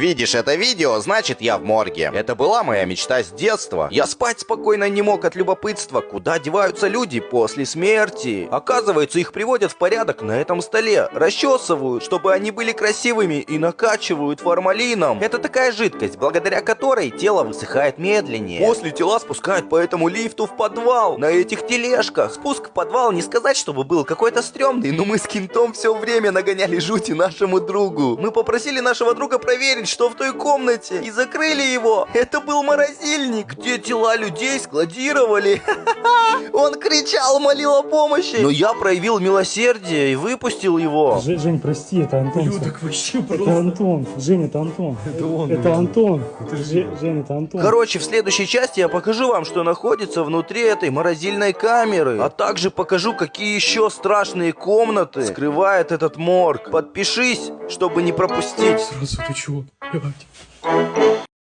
Видишь это видео, значит я в морге. Это была моя мечта с детства. Я спать спокойно не мог от любопытства, куда деваются люди после смерти. Оказывается, их приводят в порядок на этом столе, расчесывают, чтобы они были красивыми, и накачивают формалином. Это такая жидкость, благодаря которой тело высыхает медленнее. После тела спускают по этому лифту в подвал, на этих тележках. Спуск в подвал не сказать, чтобы был какой-то стрёмный, но мы с Кентом все время нагоняли жути нашему другу. Мы попросили нашего друга проверить, что в той комнате, и закрыли его. Это был морозильник, где тела людей складировали. Он кричал, молил о помощи. Но я проявил милосердие и выпустил его. Жень, прости, это Антон. Так вообще Это просто. Антон. Жень, это Антон. Это он. Это Антон. Жень, это Антон. Короче, в следующей части я покажу вам, что находится внутри этой морозильной камеры. А также покажу, какие еще страшные комнаты скрывает этот морг. Подпишись, чтобы не пропустить. Сразу ты чего? Блядь.